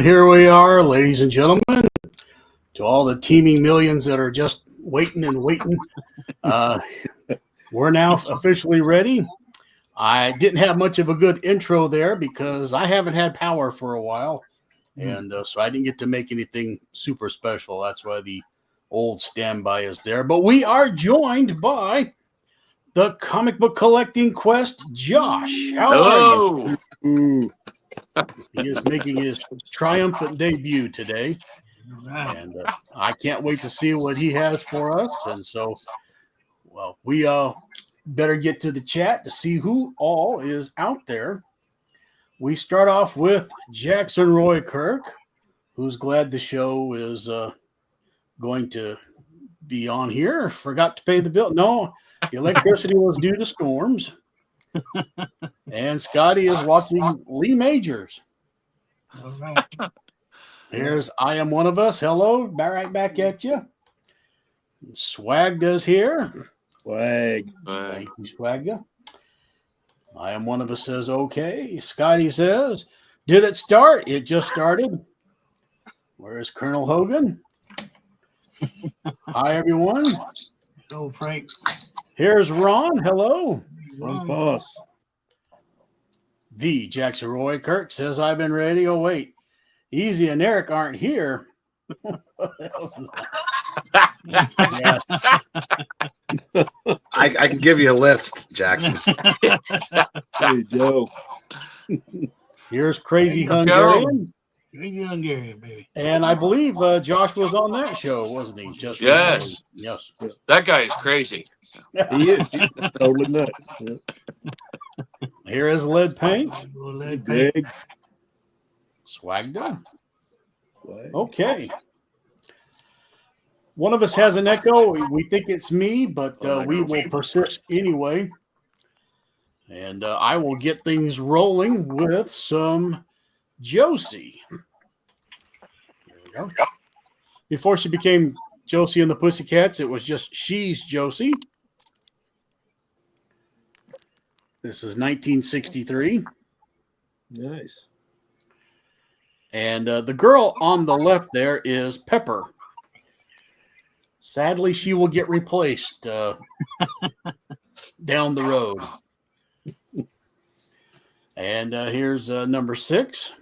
here we are, ladies and gentlemen, to all the teeming millions that are just waiting and waiting. We're now officially ready. I didn't have much of a good intro there because I haven't had power for a while, and so I didn't get to make anything super special. That's why the old standby is there. But we are joined by the comic book collecting quest, Josh. How are you? He is making his triumphant debut today, and I can't wait to see what he has for us. And so, well, we better get to the chat to see who all is out there. We start off with Jackson Roy Kirk, who's glad the show is going to be on here. Forgot to pay the bill. No, the electricity was due to storms. And Scotty is watching Lee Majors. All right. Here's I Am One of Us. Hello, right back at you. Swag does here. Swag. Thank you, Swag. I Am One of Us says okay. Scotty says, did it start? It just started. Where's Colonel Hogan? Hi, everyone. Hello, Frank. Here's Ron. Hello. Ron Foss. The Jackson Roy Kirk says, I've been ready. Oh, wait. Easy and Eric aren't here. What else is that? I can give you a list, Jackson. Hey, Joe. Here's Crazy Hungarian. Crazy Hungarian, baby. And I believe Josh was on that show, wasn't he? Just Yes. Recently. Yes. That guy is crazy. He is. He's totally nuts. Yeah. Here is Lead Paint. Lead paint. Big. Swag done. Swag. Okay. One of us has an echo. We think it's me, but we will persist anyway. And I will get things rolling with some Josie. There we go. Before she became Josie and the Pussycats, it was just She's Josie. This is 1963. Nice. And the girl on the left there is Pepper. Sadly, she will get replaced down the road. And here's number 6.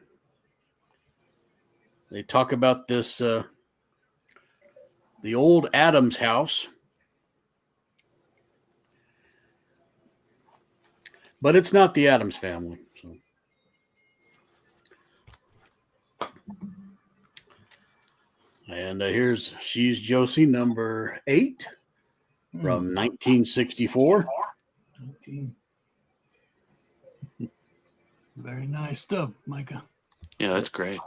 They talk about this, the old Adams house. But it's not the Adams family. So. And here's She's Josie, number 8 from 1964. Very nice stuff, Micah. Yeah, that's great.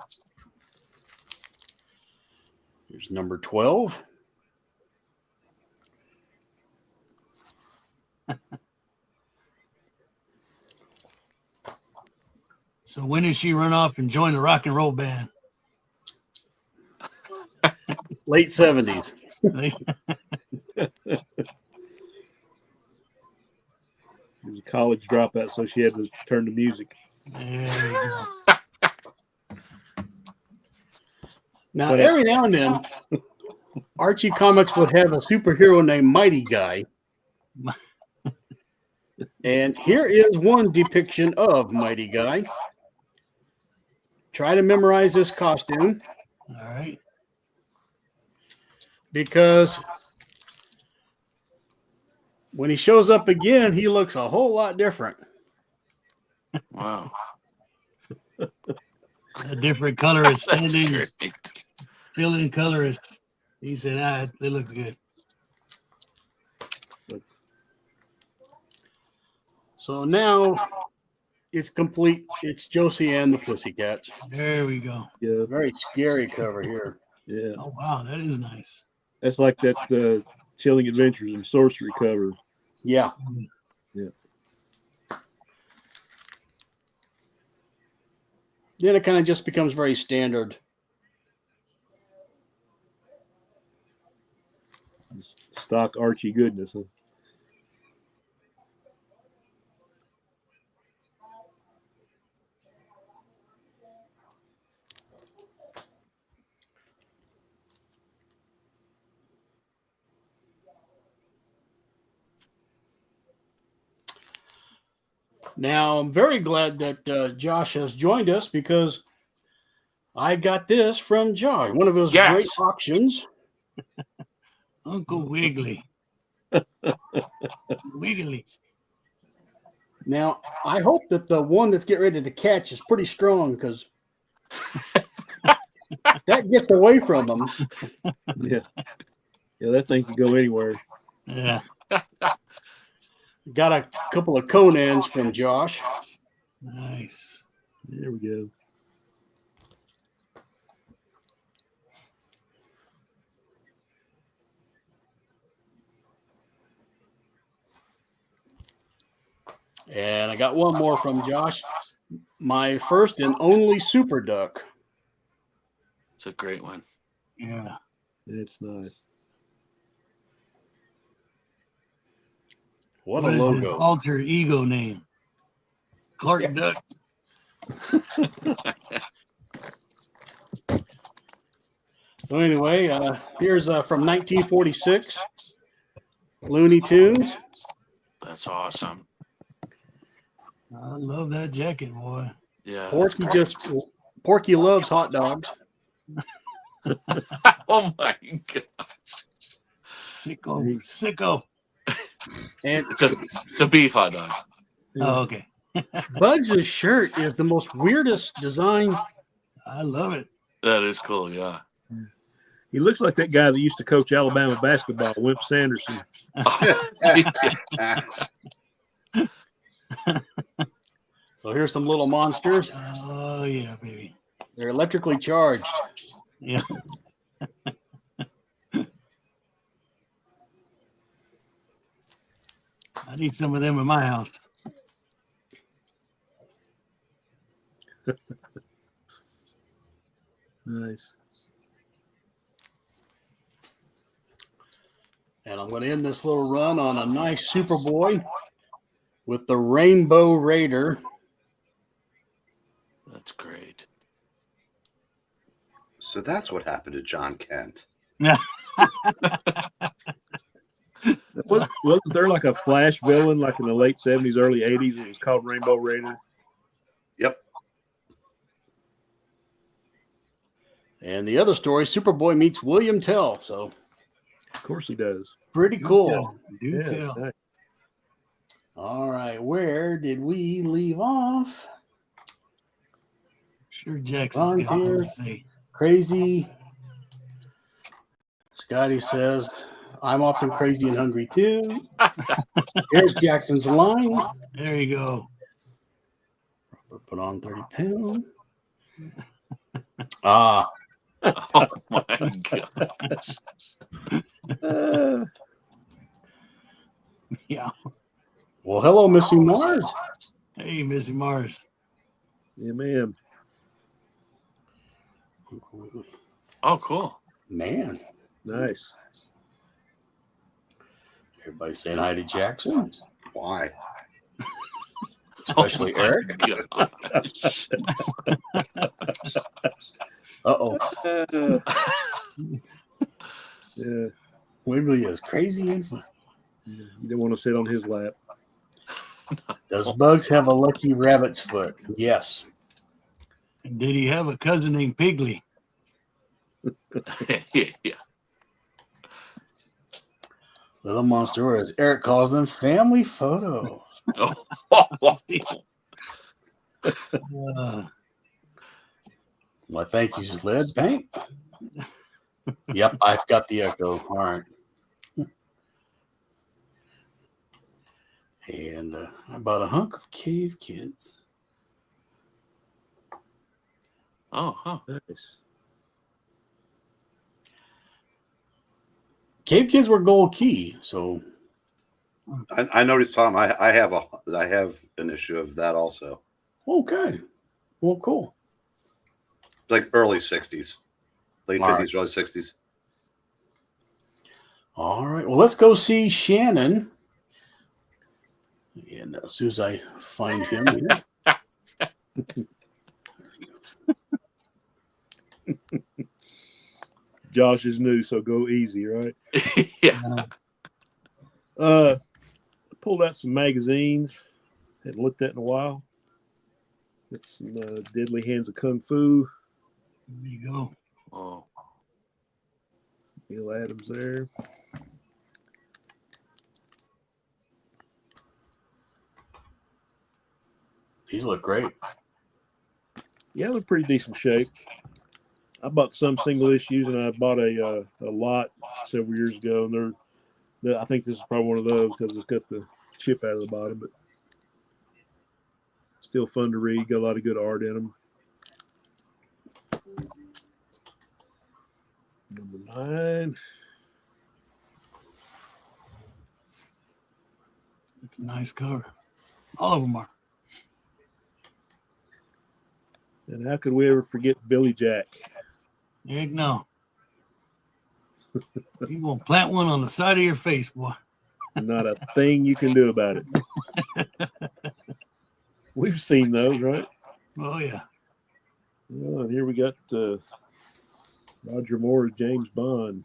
Here's number 12. So when did she run off and join the rock and roll band? Late 70s. He was a college dropout, so she had to turn to music. There you go. Now, every now and then, Archie Comics would have a superhero named Mighty Guy. And here is one depiction of Mighty Guy. Try to memorize this costume. All right. Because when he shows up again, he looks a whole lot different. Wow. A different colorist standing, Great. fill-in colorist. He said, they look good. So now it's complete. It's Josie and the Pussycats. There we go. Yeah. Very scary cover here. Yeah. Oh, wow. That is nice. That's like that Chilling Adventures and Sorcery cover. Yeah. Yeah. Then it kind of just becomes very standard. Stock Archie goodness. Huh? Now, I'm very glad that Josh has joined us because I got this from Josh, one of his great Yes. auctions. Uncle Wiggly. Wiggly. Now, I hope that the one that's getting ready to catch is pretty strong because that gets away from him. Yeah. Yeah, that thing can go anywhere. Yeah. Got a couple of Conans from Josh. Nice. There we go. And I got one more from Josh. My first and only Super Duck. It's a great one. Yeah. It's nice. What a What is his logo. alter ego name? Clark Duck. So anyway, here's from 1946, Looney Tunes. That's awesome. I love that jacket, boy. Yeah. Porky loves hot dogs. Oh my god. Sicko. Sicko. And It's a beef hot dog. Oh, okay. Bugs' shirt is the most weirdest design. I love it. That is cool. Yeah. He looks like that guy that used to coach Alabama basketball, Wimp Sanderson. So here's some little monsters. Oh, yeah, baby. They're electrically charged. Yeah. I need some of them in my house. Nice. And I'm going to end this little run on a nice Superboy with the Rainbow Raider. That's great. So that's what happened to John Kent. Wasn't there like a Flash villain like in the late 70s, early 80s? It was called Rainbow Raider. Yep. And the other story, Superboy meets William Tell. So Of course he does. pretty cool. Do tell. Nice. All right, where did we leave off? Sure, Jackson's got something to say. Crazy. Scotty says, I'm often crazy and hungry too. Here's Jackson's line. There you go. Put on 30 pounds. Ah, Oh my god. Yeah. well, hello, Missy Mars. Hey, Missy Mars. Yeah, man. Oh, cool. Man, Nice. everybody saying hi to Jackson, Why? especially Oh my Eric. gosh. Uh-oh, Yeah. Wiggly is crazy. And fun. You don't want to sit on his lap. Does Bugs have a lucky rabbit's foot? Yes. And did he have a cousin named Piggly? Yeah. Little monster, or as Eric calls them, family photos. Oh. Well, thank you, lead paint. Yep, I've got the echo. All right. And about a hunk of cave kids. Oh, huh. Nice. Cave kids were gold key, so I noticed, Tom. I have an issue of that also. okay. Well, cool. Like early '60s, late All '50s, early '60s. All right. Well, let's go see Shannon. And as soon as I find him, Josh is new, so go easy, right? Yeah. Pulled out some magazines. Hadn't looked at in a while. Got some Deadly Hands of Kung Fu. There you go. Oh, Neil Adams there. These look great. Yeah, they're pretty decent shape. I bought some single issues, and I bought a lot several years ago, and I think this is probably one of those because it's got the chip out of the bottom, but still fun to read. Got a lot of good art in them. Number 9. It's a nice cover. All of them are. And how could we ever forget Billy Jack? Heck no. You gonna plant one on the side of your face, boy. Not a thing you can do about it. We've seen those, right? Oh yeah. Oh, and here we got Roger Moore's James Bond.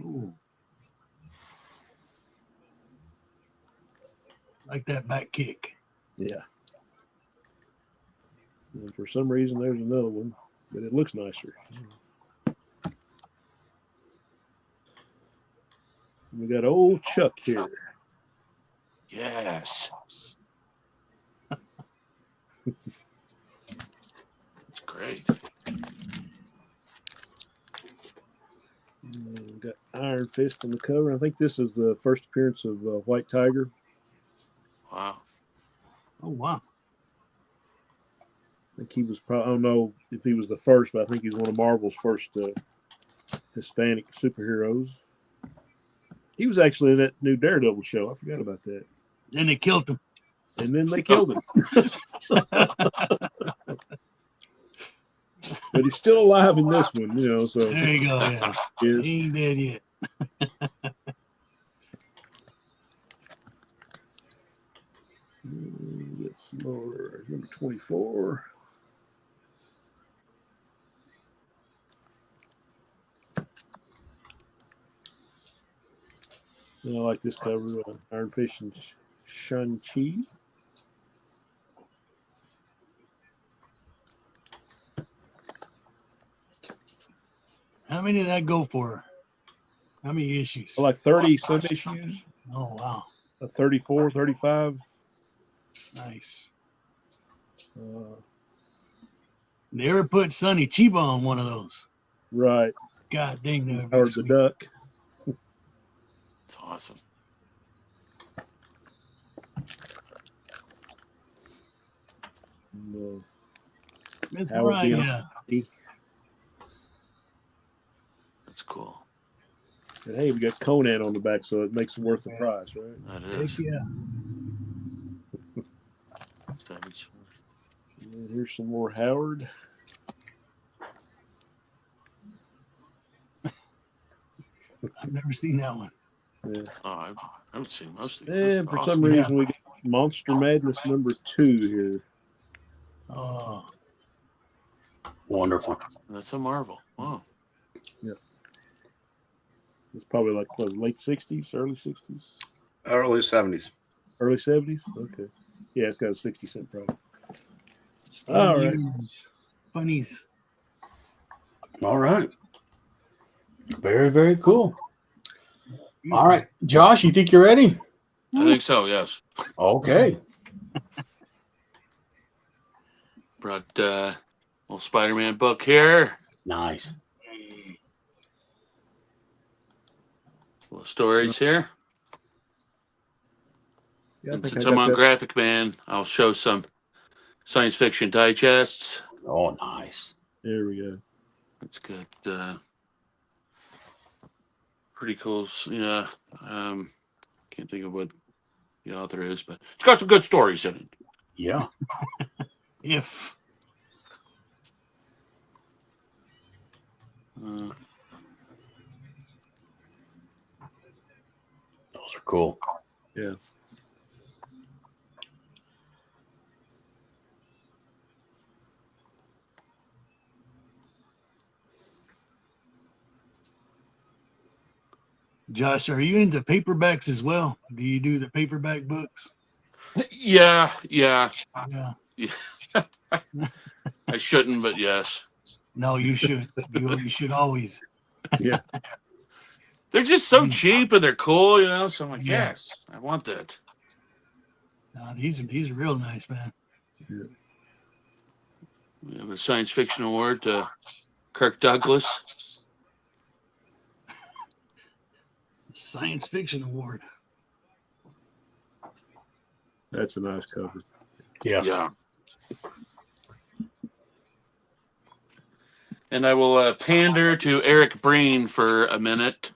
Ooh. Like that back kick. Yeah. And for some reason, there's another one, but it looks nicer. We got old Chuck here. yes. It's great. And we got Iron Fist on the cover. I think this is the first appearance of White Tiger. Wow. Oh wow. I think he was probably, I don't know if he was the first, but I think he's one of Marvel's first Hispanic superheroes. He was actually in that new Daredevil show. I forgot about that. Then they killed him. And then they killed him. But he's still alive in this one, you know, so There you go. Yeah. is. He ain't dead yet. Get some more. Number 24. I like this cover. Iron Fist and Shang-Chi. How many did that go for? How many issues? Like 30 some issues. Oh wow. 34, 35. Nice. Uh, They ever put Sonny Chiba on one of those? right. God dang, that would be Howard the sweet. Duck. It's awesome. And, Miss Howard being Mariah. That's cool. and hey, we got Conan on the back, so it makes it worth the price, right? That Heck is. yeah. Savage. And here's some more Howard. I've never seen that one. Yeah. Oh, I haven't seen most of these. And for Awesome. some reason, we got Monster Madness number 2 here. Oh, Wonderful. That's a Marvel. Wow. It's probably like what, late 60s, early 60s, Early 70s. early 70s. Okay. Yeah, it's got a 60-cent price. All right. Funnies. All right. Very, very cool. All right. Josh, you think you're ready? I think so, yes. Okay. Brought little Spider-Man book here. Nice. Little stories here. Yeah, I And think since I I'm got on that. Graphic Man, I'll show some science fiction digests. Oh, nice. There we go. It's good. Pretty cool. Yeah. Can't think of what the author is, but it's got some good stories in it. Yeah. If Those are cool. Yeah. Josh, are you into paperbacks as well? Do you do the paperback books? Yeah. Yeah. I shouldn't, but yes. No, you should. You should always. Yeah. They're just so cheap and they're cool, you know. So I'm like, Yeah. yes, I want that. No, these are real nice, man. We have a science fiction award to Kirk Douglas. Science fiction award. That's a nice cover. Yes. Yeah. And I will pander to Eric Breen for a minute.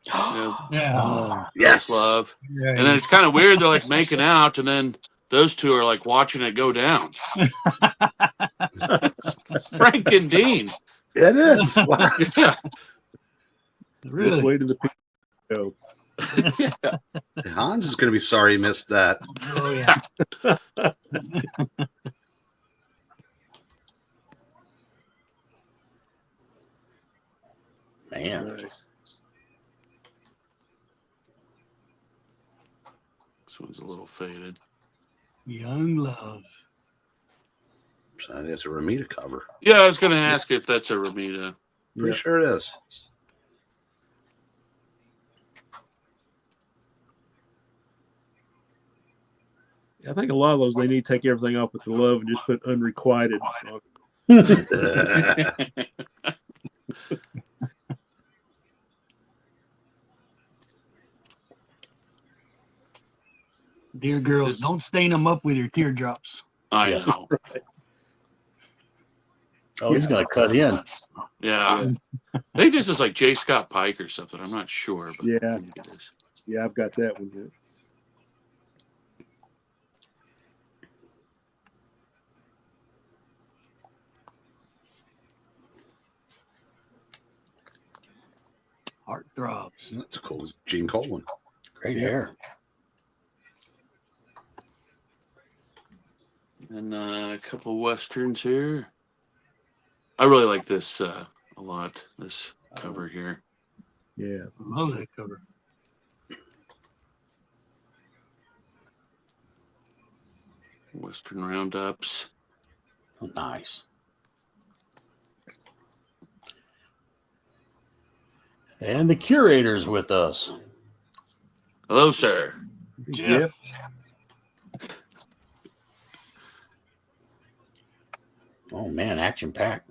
Yeah. Yes. Love. Yeah. And then it's kind of weird. They're like making out, and then those two are like watching it go down. Frank and Dean. It is. Wow. Yeah. Really? Just wait till the people go. Hans is going to be sorry he missed that. Oh yeah. Man. Nice. This one's a little faded. Young love. So I think it's a Ramita cover. Yeah, I was going to ask if that's a Ramita. Pretty Yeah. sure it is. I think a lot of those they need to take everything off with the love and just put unrequited. Dear girls, don't stain them up with your teardrops. I Yeah. know. Oh, he's going to cut in. Yeah. I think this is like J. Scott Pike or something. I'm not sure, but Yeah. I think it is. Yeah, I've got that one. Yeah. Heart throbs. That's cool. Gene Colan. Great Yeah. hair. And a couple westerns here. I really like this a lot. This cover here. Yeah. Love that cover. Western roundups. Oh, nice. And the curator's with us. Hello, sir. Jeff. Oh, man, action packed.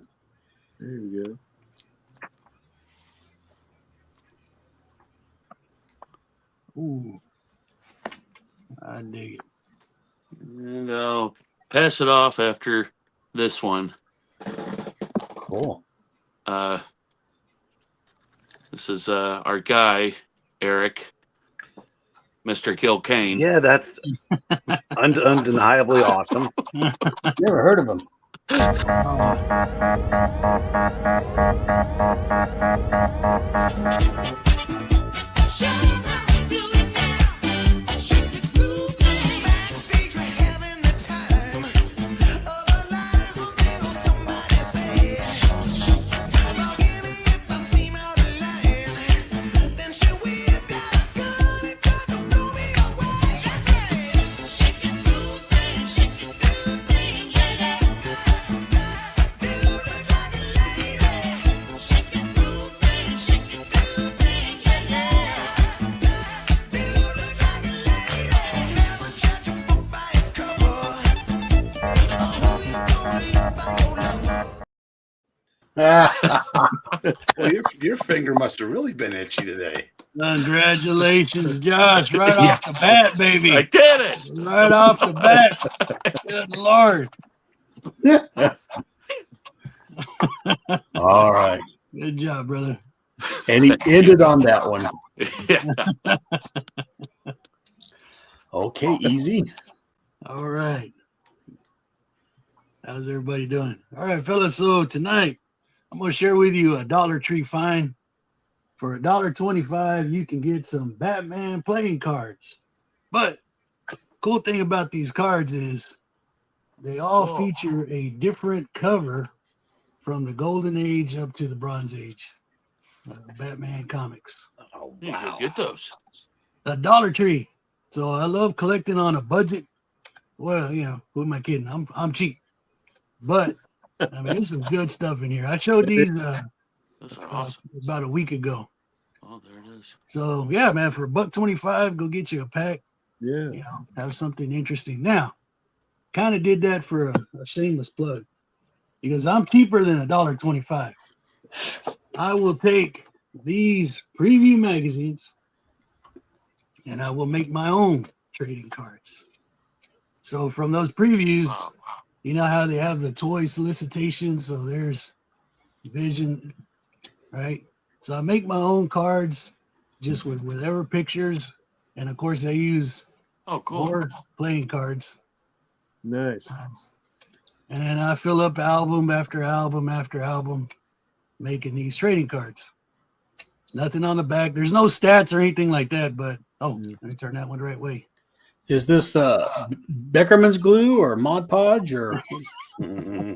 There you go. Ooh. I dig it. And I'll pass it off after this one. Cool. This is our guy, Eric, Mr. Kilcane. Yeah, that's undeniably awesome. Never heard of him. Well, your finger must have really been itchy today. Congratulations, Josh. Right off the bat, baby. I did it. Right off the bat. Good Lord. All right. Good job, brother. And he ended on that one. Yeah. Okay, easy. All right. How's everybody doing? All right, fellas. So tonight, I'm going to share with you a Dollar Tree find. For $1.25, you can get some Batman playing cards. But cool thing about these cards is they all feature a different cover from the Golden Age up to the Bronze Age. Batman comics. Oh, You wow. go get those. A Dollar Tree. So I love collecting on a budget Well, who am I kidding? I'm cheap. But I mean, there's some good stuff in here. I showed these Those are awesome. about a week ago. Oh, there it is. So yeah, man, for $1.25, go get you a pack. Yeah. Have something interesting. Now, kind of did that for a shameless plug because I'm cheaper than $1.25. I will take these preview magazines and I will make my own trading cards. So from those previews, Wow. you know how they have the toy solicitation. So there's Vision, right? So I make my own cards just with whatever pictures. And of course, I use Oh, cool. more playing cards. Nice. And then I fill up album after album after album making these trading cards. Nothing on the back. There's no stats or anything like that, but let me turn that one the right way. Is this Beckerman's glue or Mod Podge or?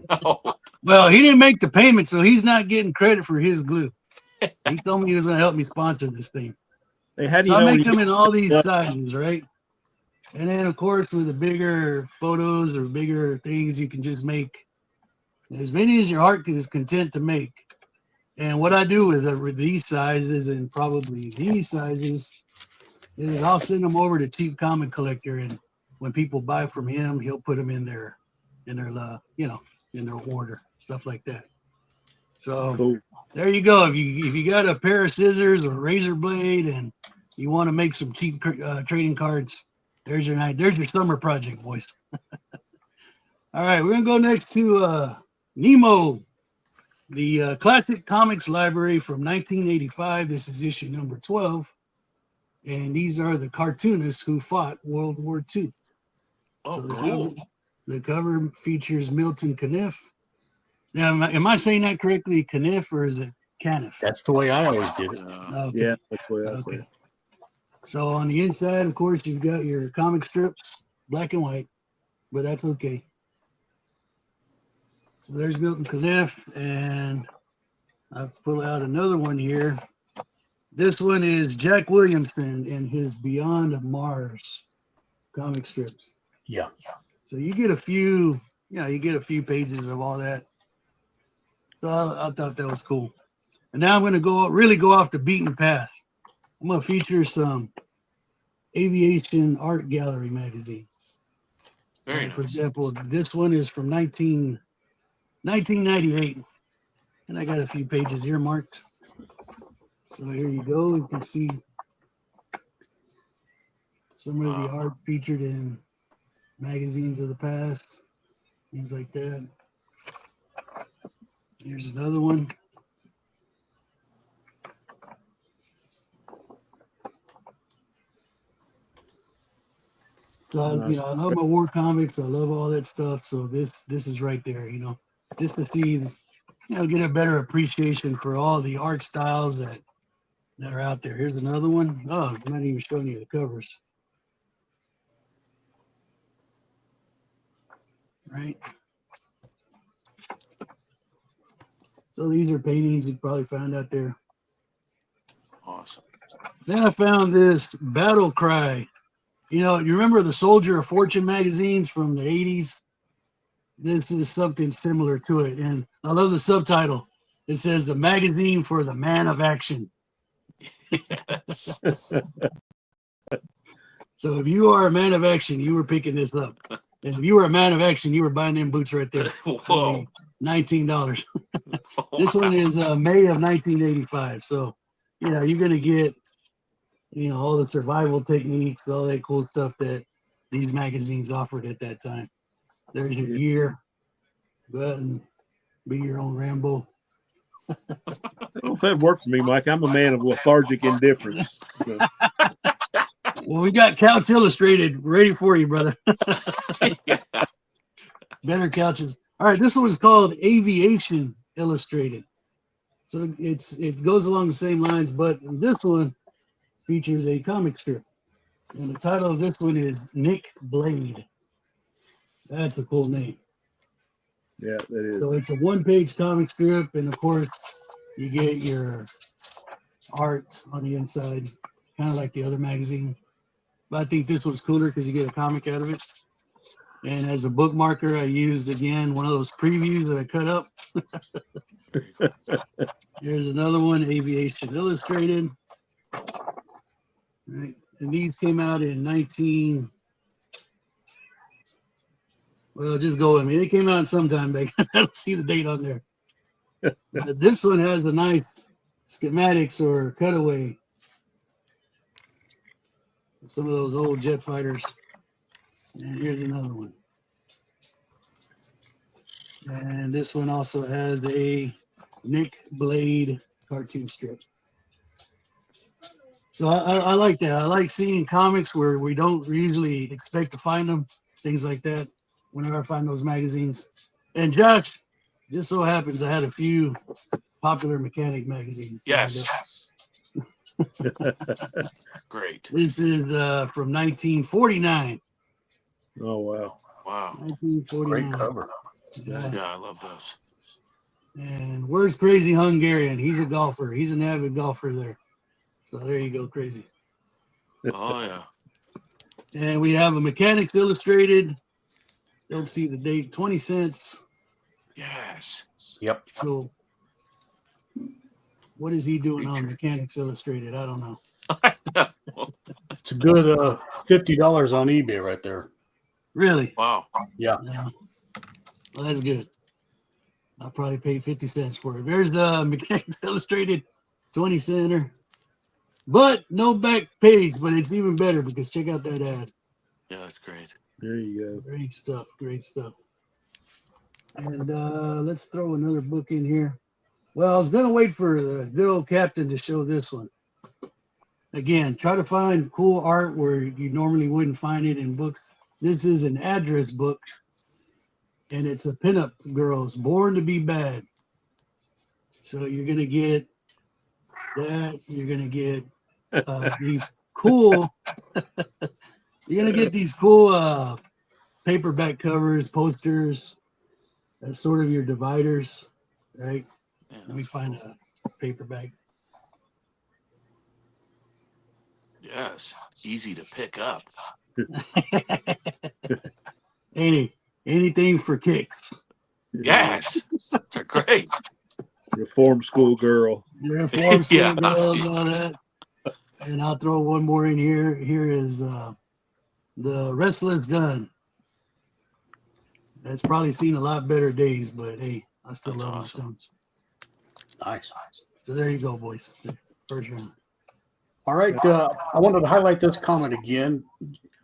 Oh, Well, he didn't make the payment, so he's not getting credit for his glue. He told me he was going to help me sponsor this thing. Hey, how do So you I know? make them in all these sizes, right? And then, of course, with the bigger photos or bigger things, you can just make as many as your heart is content to make. And what I do with these sizes and probably these sizes is I'll send them over to Cheap Comic Collector, and when people buy from him, he'll put them in their order, stuff like that. So Cool. there you go. If you got a pair of scissors or a razor blade and you want to make some cheap trading cards, there's your summer project, boys. All right, we're gonna go next to Nemo, the Classic Comics Library from 1985. This is issue number 12, and these are the cartoonists who fought World War II. oh, So cool. The cover features Milton Caniff. Now, am I saying that correctly, Caniff, or is it Caniff? That's the way I always did it. Okay. Yeah, that's the way I say Okay. it. So on the inside, of course, you've got your comic strips, black and white, but that's okay. So there's Milton Caniff, and I pull out another one here. This one is Jack Williamson and his Beyond Mars comic strips. Yeah. So you get a few pages of all that. So I thought that was cool. And now I'm going to go off the beaten path. I'm going to feature some aviation art gallery magazines. Very For nice. example, this one is from 1998. And I got a few pages earmarked. So here you go. You can see some of the art featured in magazines of the past, things like that. Here's another one. So I love my war comics. I love all that stuff. So this is right there. Just to see, get a better appreciation for all the art styles that are out there. Here's another one. Oh, I'm not even showing you the covers. Right. So these are paintings you probably found out there. Awesome. Then I found this Battle Cry. You remember the Soldier of Fortune magazines from the 80s? This is something similar to it. And I love the subtitle. It says the magazine for the man of action. Yes. So if you are a man of action, you were picking this up. And if you were a man of action, you were buying them boots right there. Whoa. $19. This one is May of 1985. So, you're going to get, all the survival techniques, all that cool stuff that these magazines offered at that time. There's your gear. Go out and be your own Rambo. I don't know if that worked for me, Mike. I'm a man of lethargic indifference. So. Well, we got Couch Illustrated ready for you, brother. Better couches. All right, this one is called Aviation Illustrated. So it goes along the same lines, but this one features a comic strip. And the title of this one is Nick Blade. That's a cool name. Yeah, that is. So it's a one-page comic strip, and of course, you get your art on the inside, kind of like the other magazine. But I think this one's cooler because you get a comic out of it. And as a bookmarker, I used again one of those previews that I cut up. Here's another one, Aviation Illustrated. Right. And these came out in well, just go with me. They came out sometime back. I don't see the date on there. But this one has a nice schematics or cutaway. Some of those old jet fighters. And here's another one. And this one also has a Nick Blade cartoon strip. So I like that. I like seeing comics where we don't usually expect to find them, things like that, whenever I find those magazines. And Josh, just so happens I had a few Popular Mechanic magazines. Yes. Great. This is from 1949. Oh wow. Wow. 1949. Great cover. Yeah, I love those. And where's Crazy Hungarian? He's a golfer. He's an avid golfer there. So there you go, Crazy. Oh yeah. And we have a Mechanics Illustrated. Don't see the date. 20 cents. Yes. Yep. So what is he doing on Mechanics Illustrated? I don't know. It's a good $50 on eBay right there. Really? Wow. Yeah. Yeah. Well, that's good. I'll probably pay 50 cents for it. There's the Mechanics Illustrated 20 center. But no back page, but it's even better because check out that ad. Yeah, that's great. There you go. Great stuff. Great stuff. And let's throw another book in here. Well, I was going to wait for the good old captain to show this one. Again, try to find cool art where you normally wouldn't find it in books. This is an address book, and it's a pinup girls, Born to Be Bad. So you're going to get that. You're going to get these cool, you're going to get these cool paperback covers, posters. That's sort of your dividers, right? Yeah, Let me find a paperback. Yes. Easy to pick up. Anything for kicks. Yes. They're great. Reform school girl. Uniform school Yeah. girls, all that. And I'll throw one more in here. Here is the Restless Gun. That's probably seen a lot better days, but hey, I still That's love awesome. it. Nice. So there you go, boys. First round. All right. I wanted to highlight this comment again.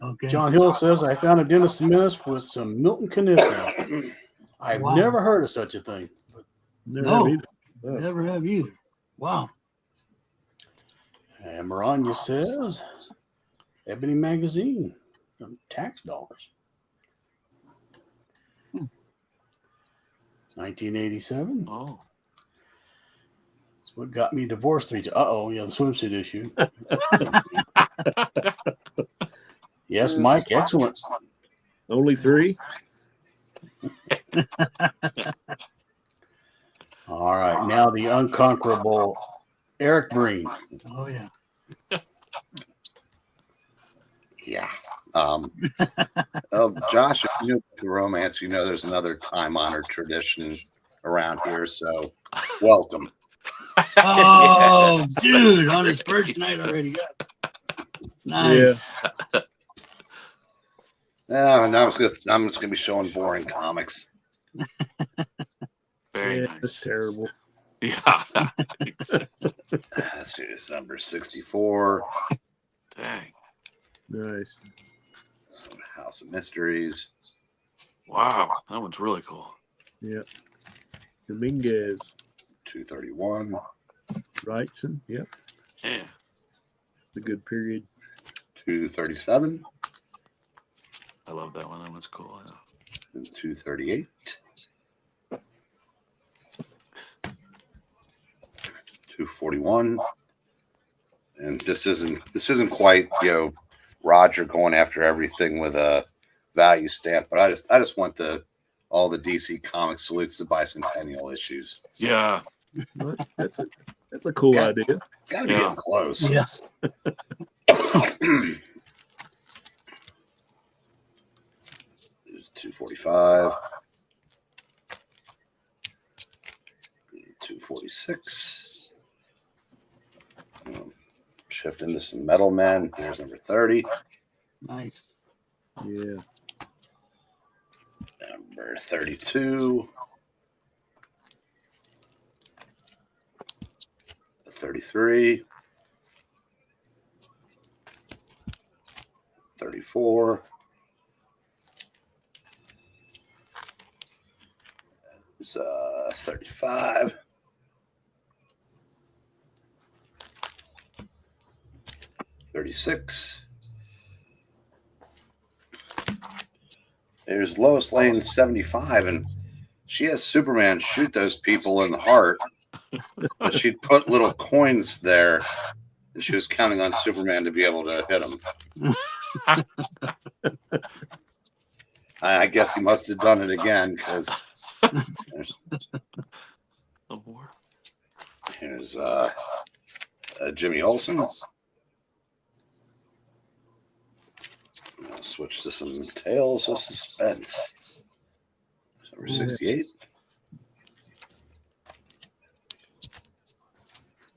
Okay. John Hill says, I found a Dennis Smith with some Milton Caniff. I've Wow. never heard of such a thing. Never No. have either. Oh. Never have either. Wow. And Maranya says, Ebony Magazine, tax dollars. 1987. Oh. That's what got me divorced 3 times. Uh-oh, yeah, the swimsuit issue. Yes, Mike, excellent. Only 3? All right, now the unconquerable Eric Breen. Oh yeah. Yeah. Josh, if you know the romance, you know there's another time-honored tradition around here. So, welcome. Oh, Yes. dude, on his first night already. Nice. I'm just gonna be showing boring comics. Very Yeah, nice. that's terrible. Yeah. Let's do this number 64. Dang. Nice. House of Mysteries. Wow. That one's really cool. Yeah. Dominguez. 231. Wrightson. Yep. Yeah. A good period. 237. I love that one. That one's cool. Yeah. And 238. 241. And this isn't quite, Roger going after everything with a value stamp, but I just want all the DC Comics salutes the bicentennial issues. Yeah. Well, that's a cool idea. Gotta be Yeah. getting close. Yes. 245. 246. Shift into some metal men. Here's number 30. Nice. Yeah. Number 32. 33. 34. 35. 36. There's Lois Lane 75, and she has Superman shoot those people in the heart, but she'd put little coins there, and she was counting on Superman to be able to hit them. I guess he must have done it again because here's Jimmy Olsen. I'll switch to some Tales of Suspense. Number 68.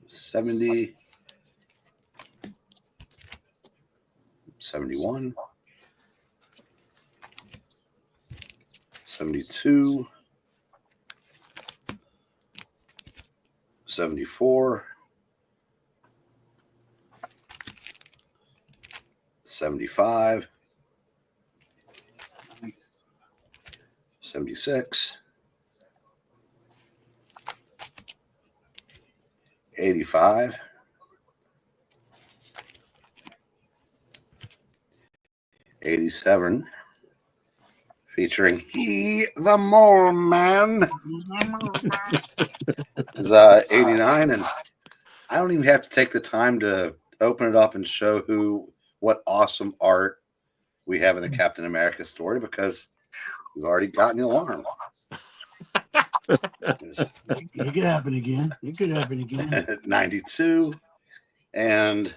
70. 71. 72. 74. 75. 76. 85. 87. Featuring He the Mole Man. Is 89, and I don't even have to take the time to open it up and show what awesome art we have in the Captain America story because we've already gotten the alarm. It could happen again. It could happen again. 92, and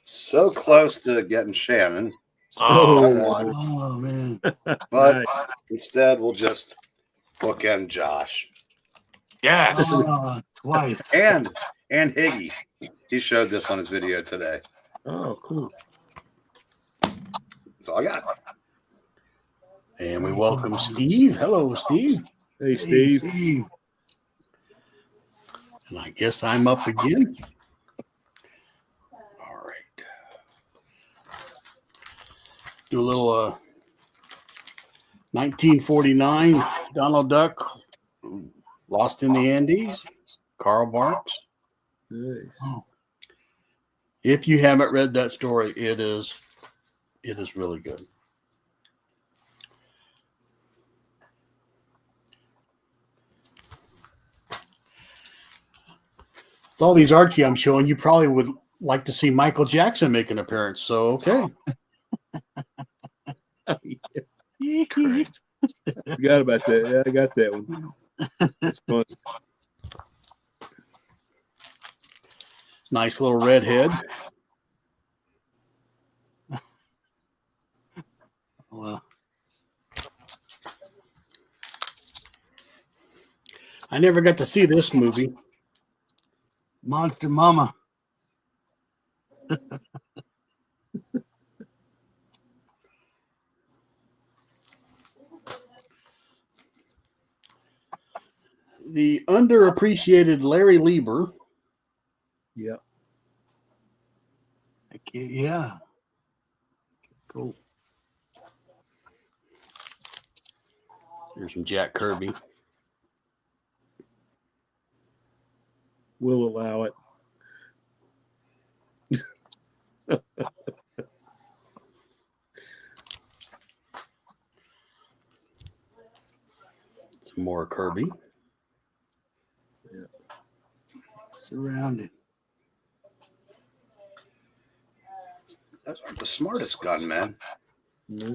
so close to getting Shannon. Oh man! But instead, we'll just bookend Josh. Yes. Twice. And Higgy. He showed this on his video today. Oh, cool. That's all I got. And we welcome Steve. Hello, Steve. Hey, Steve. Hey, Steve. And I guess I'm up again. All right. Do a little 1949 Donald Duck, Lost in the Andes, Carl Barks. Nice. Oh, If you haven't read that story, it is really good. With all these Archie I'm showing, you probably would like to see Michael Jackson make an appearance. So, okay. Correct. Forgot about that. Yeah, I got that one. That's fun. Nice little redhead. well, I never got to see this movie. Monster Mama. The underappreciated Larry Lieber. Yeah. Yeah. Cool. Here's some Jack Kirby. We'll allow it. Some more Kirby. Surrounded. Those aren't the smartest gunmen. No.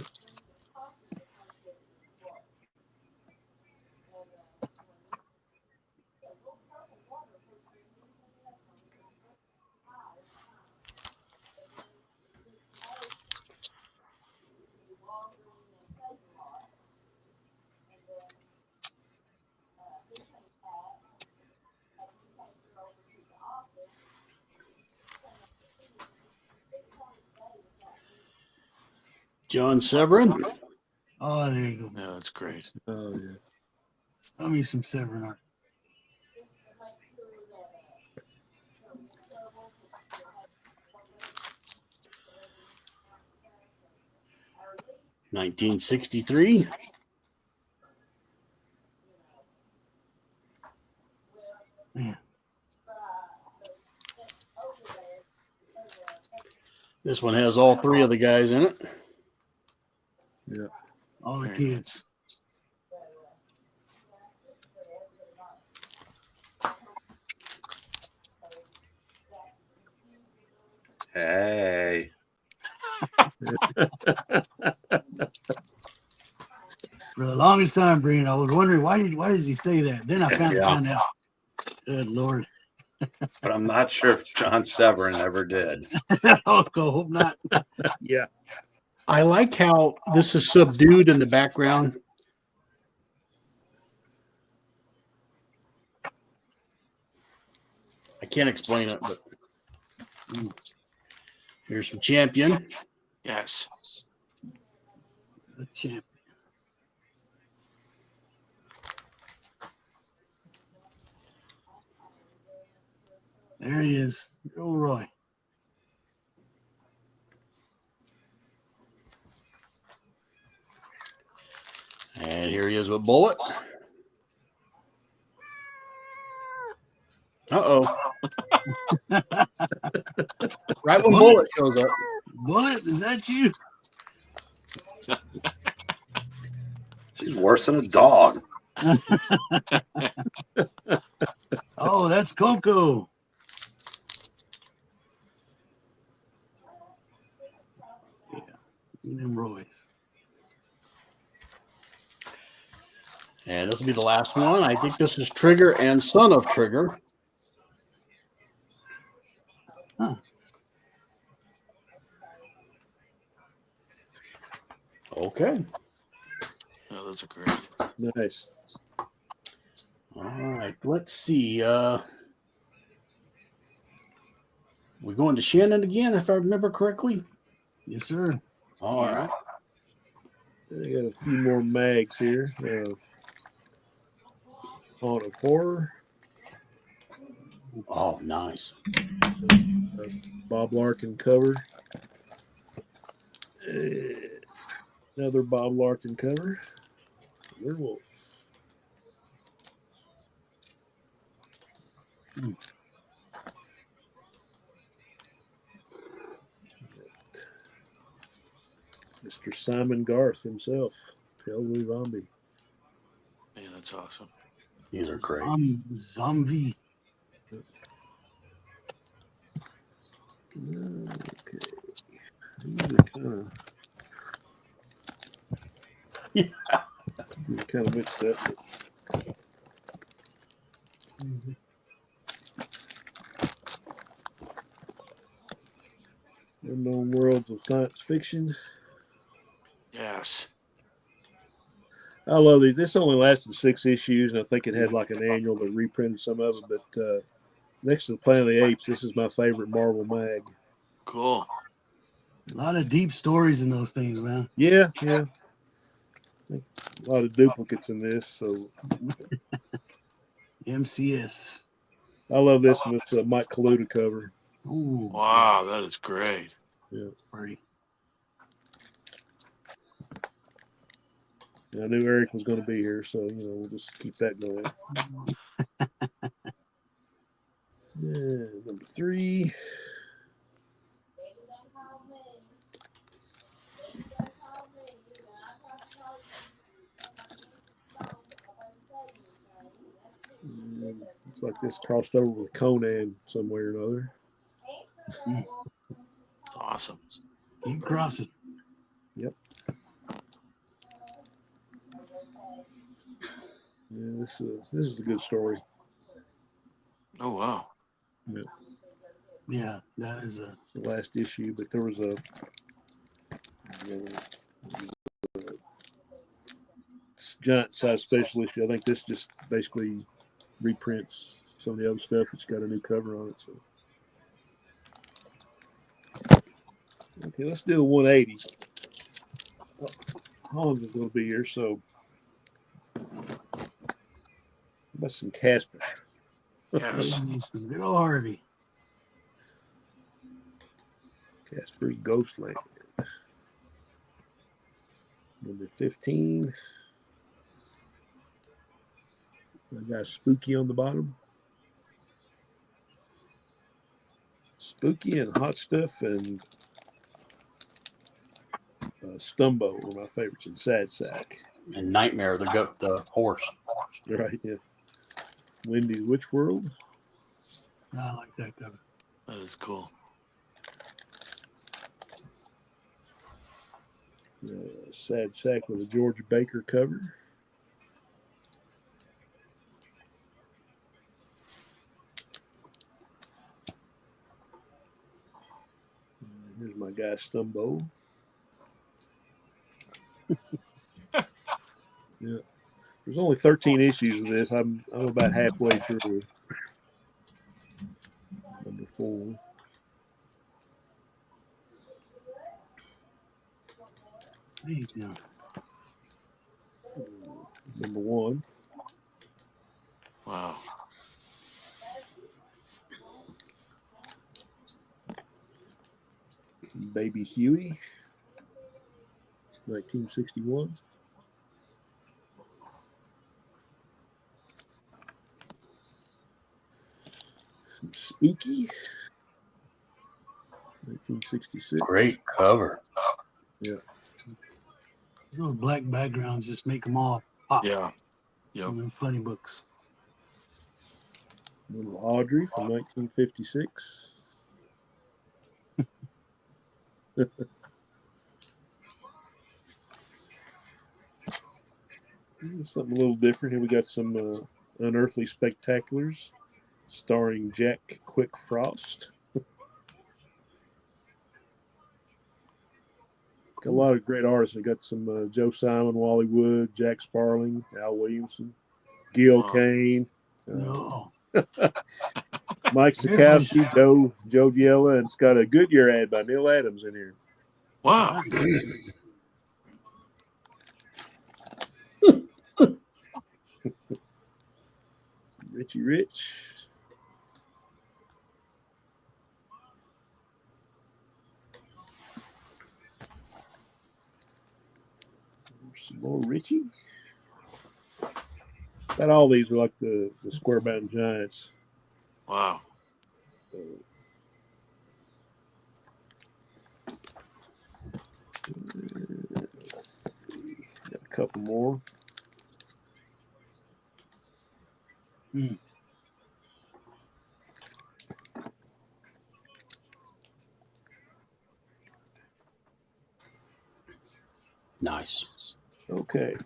John Severin. Oh, there you go. Yeah, that's great. Oh yeah. Tell me some Severin art. $1963. Man, This one has all three of the guys in it. Yeah. all the Very kids. Hey. For the longest time, Brian, I was wondering why does he say that? Then I Yeah. found out. Good Lord. But I'm not sure if John Severin ever did. Oh, hope not. Yeah. I like how this is subdued in the background. I can't explain it, but here's some Champion. Yes. The champ. There he is. Oh, Roy. And here he is with Bullet. Uh-oh. Right when Bullet shows up. Bullet, is that you? She's worse than a dog. Oh, that's Coco. Yeah. Them Roys. And this will be the last one. I think this is Trigger and Son of Trigger. Huh. Okay. Oh, those are great. Nice. All right. Let's see. We're going to Shannon again, if I remember correctly. Yes, sir. All right. I got a few more mags here. On of Horror. Oh, nice. Bob Larkin cover. Another Bob Larkin cover. Werewolf. Mr. Simon Garth himself. Tell me Zombie. Yeah, that's awesome. These are great. Zombie. Okay. These are kind of. Yeah. Kind of mixed up. But... Unknown Worlds of Science Fiction. Yes. I love these. This only lasted 6 issues, and I think it had like an annual that reprinted some of it. But next to the Planet of the Apes, this is my favorite Marvel mag. Cool. A lot of deep stories in those things, man. Yeah, yeah. A lot of duplicates in this, so MCS. I love this one. It's a Mike Kaluta cover. Ooh, Wow, that is great. Yeah, it's pretty. I knew Eric was going to be here, so we'll just keep that going. Yeah, number 3. Looks like this crossed over with Conan somewhere or another. It's awesome. Keep crossing. Yep. Yeah, this is a good story. Oh, wow. Yeah. Yeah, that is a The last issue, but there was a giant size special issue. I think this just basically reprints some of the other stuff. It's got a new cover on it. So, okay, let's do a 180. Holland is going to be here, so how about some Casper? Yes. Some good old Harvey. Casper's Ghostland. Number 15. I got Spooky on the bottom. Spooky and Hot Stuff and Stumbo were my favorites, and Sad Sack. And Nightmare, the horse. Right, yeah. Wendy's Witch World. I like that cover. That is cool. Sad Sack with a George Baker cover. Here's my guy Stumbo. Yeah. There's only 13 issues of this. I'm about halfway through. Number 4. There you go. Number 1. Wow. Baby Huey. 1961. Some Spooky. 1966. Great cover. Yeah. These little black backgrounds just make them all pop. Yeah. Yep. Funny books. Little Audrey from 1956. Something a little different. Here we got some Unearthly Spectaculars starring Jack Quick Frost. Got a lot of great artists. I got some Joe Simon, Wally Wood, Jack Sparling, Al Williamson, Gil Kane, No. Mike Sikowski, Joe Giella, and it's got a Goodyear ad by Neil Adams in here. Wow. Richie Rich. Some more Richie. About all these are like the Square Mountain Giants. Wow. Got a couple more. Nice. Okay.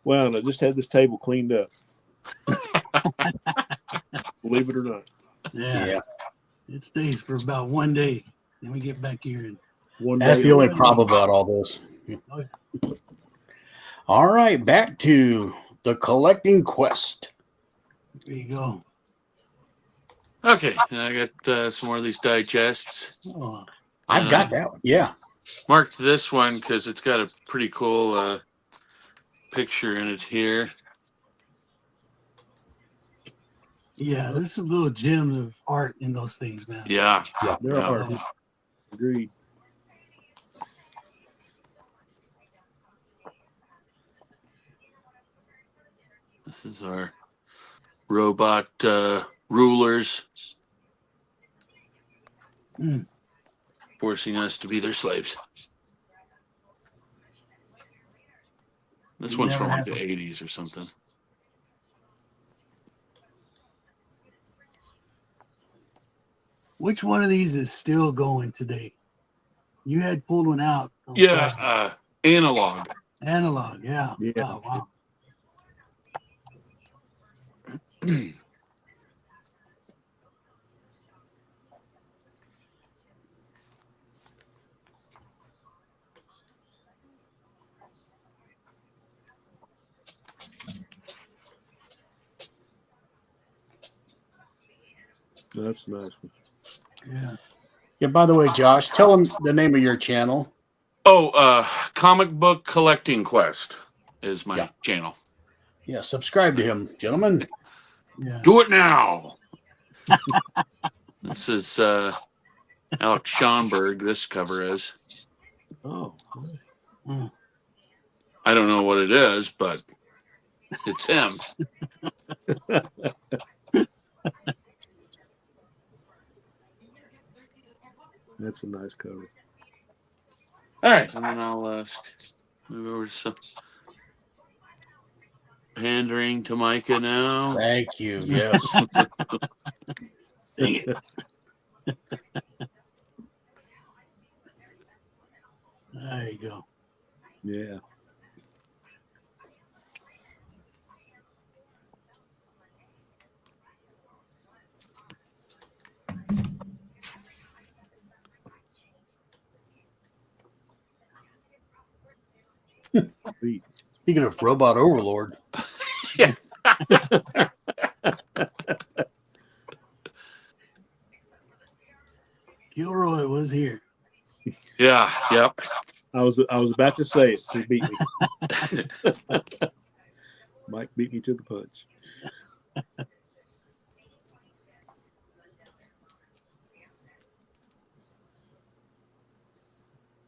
Wow, and I just had this table cleaned up. Believe it or not. Yeah. It stays for about one day. Then we get back here and That's the only problem about all this. All right, back to the collecting quest. there you go. Okay. And I got some more of these digests. Oh, I've got that one. Yeah. Marked this one because it's got a pretty cool picture in it here. yeah, there's some little gems of art in those things, man. Yeah. There Yeah. are. Agreed. This is our robot rulers forcing us to be their slaves. This one's from like the 80s or something. Which one of these is still going today? You had pulled one out. Yeah, analog. Analog, yeah. Yeah. Oh, wow. That's a nice one. Yeah. Yeah. By the way, Josh, tell him the name of your channel. Oh, Comic Book Collecting Quest is my Yeah. channel. Yeah. Subscribe to him, gentlemen. Yeah. Do it now. This is Alex Schonberg. This cover is. Oh, Mm. I don't know what it is, but it's him. that's a nice cover. All right, and then I'll move over to some pandering to Micah now. Thank you. Yes. Dang it. There you go. Yeah. Sweet. Speaking of Robot Overlord, Gilroy was here. Yeah, yep. I was about to say it. He beat me. Mike beat me to the punch.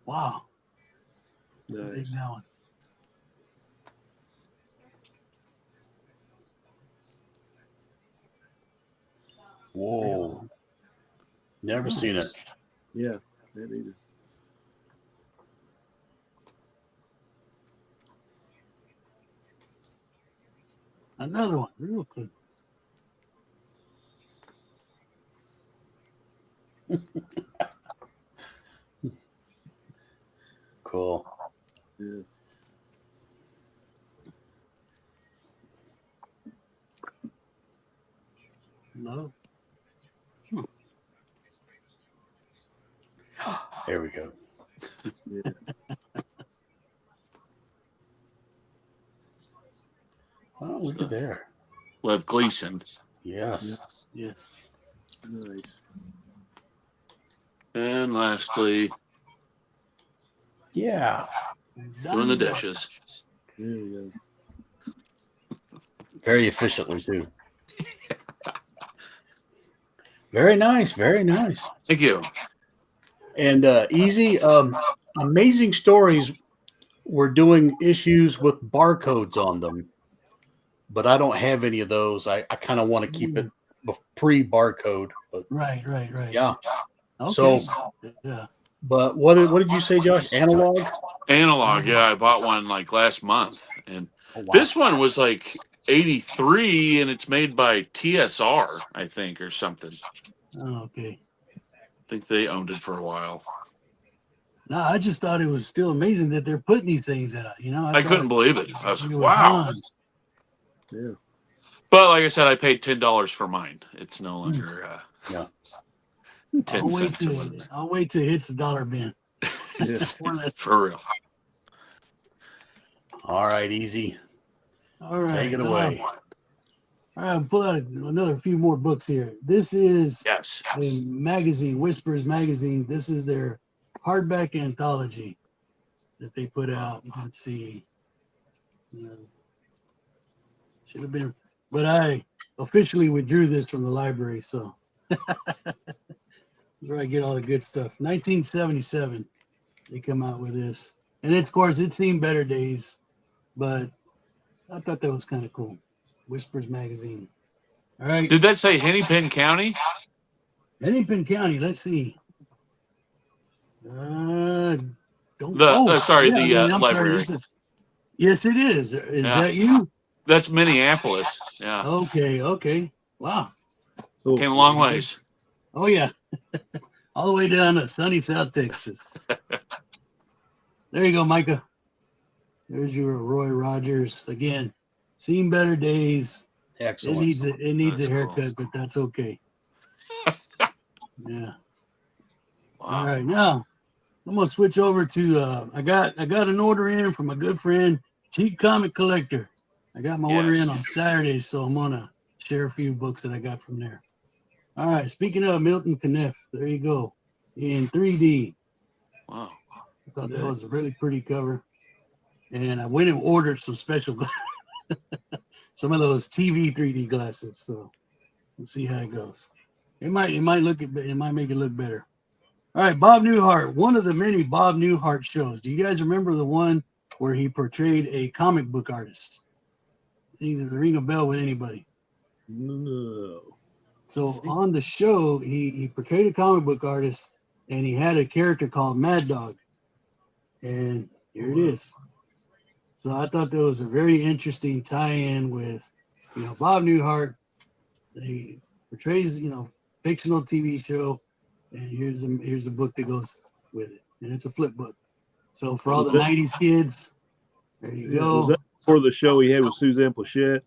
Wow. Nice. Big that one. whoa, never seen it. Yeah, that either. Another one. Real quick. Cool. Yeah. No. There we go. Yeah. Oh, look at there. Lev Gleason. Yes. Yes. Nice. And lastly, Yeah. doing the dishes. There you Very efficiently too. Very nice. Very nice. Thank you. And easy. Amazing Stories. We're doing issues with barcodes on them, but I don't have any of those. I kind of want to keep it pre-barcode, but Right. yeah. Okay. So, yeah. but what did you say, Josh? Analog? Analog, yeah, I bought one like last month, and Oh, wow. this one was like 83, and it's made by TSR, I think, or something. Oh, okay. I think they owned it for a while. No, I just thought it was still amazing that they're putting these things out. You know, I couldn't believe it. I was like, it was wow. fun. Yeah. But like I said, I paid $10 for mine. It's no longer Yeah. 10 I'll wait cents or till whatever. I'll wait till it hits the dollar bin. Yeah. For real. All right, easy. All right. Take it away. All right, I'll pull out another few more books here. This is Yes. a magazine, Whispers magazine. This is their hardback anthology that they put out. Let's see. Should have been, but I officially withdrew this from the library, so where I get all the good stuff. 1977, they come out with this, and it's, of course, it's seen better days, but I thought that was kind of cool. Whispers magazine. All right. Did that say Hennepin County? Hennepin County. Let's see. Don't. Sorry, the I'm library. Sorry, yes, it is. Is Yeah. that you? That's Minneapolis. Yeah. Okay. Wow. Cool. Came a long ways. Oh yeah. All the way down to sunny South Texas. There you go, Micah. There's your Roy Rogers again. Seen better days. Excellent. It needs That's a haircut, cool. but that's okay. Yeah. Wow. All right, now I'm gonna switch over to I got an order in from a good friend, Cheap Comic Collector. I got my order Yes. in on Saturday, so I'm gonna share a few books that I got from there. All right. Speaking of Milton Caniff, there you go in 3D. Wow. I thought that was a really pretty cover, and I went and ordered some special, some of those TV 3D glasses. So we'll see how it goes. It might make it look better. All right, Bob Newhart, one of the many Bob Newhart shows. Do you guys remember the one where he portrayed a comic book artist? Either ring a bell with anybody. No. So on the show, he portrayed a comic book artist, and he had a character called Mad Dog. And here it is. So I thought that was a very interesting tie-in with, Bob Newhart. He portrays, fictional TV show, and here's a book that goes with it, and it's a flip book. So for all the '90s kids, there you go. Was that for the show he had with Suzanne Plachette?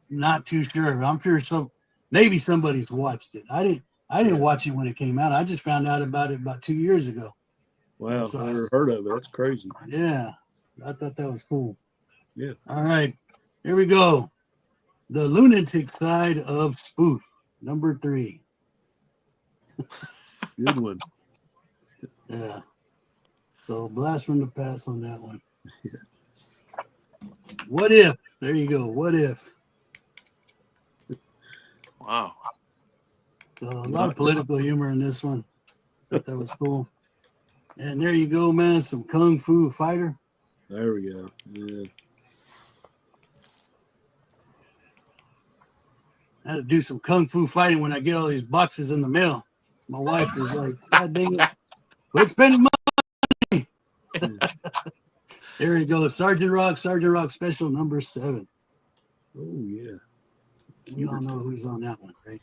Not too sure. I'm sure maybe somebody's watched it. I didn't watch it when it came out. I just found out about it about 2 years ago. Wow, So I never heard of it. That's crazy. Yeah, I thought that was cool. Yeah. All right, here we go. The lunatic side of spoof, number 3. Good one. Yeah. So blast from the past on that one. What if? There you go. What if? Wow. So a lot of political humor in this one. Thought that was cool. And there you go, man. Some Kung Fu Fighter. There we go. Yeah. I had to do some Kung Fu fighting when I get all these boxes in the mail. My wife was like, God dang it. Quit spending money. There you go. Sergeant Rock Special number 7. Oh, yeah. You all know who's on that one, right?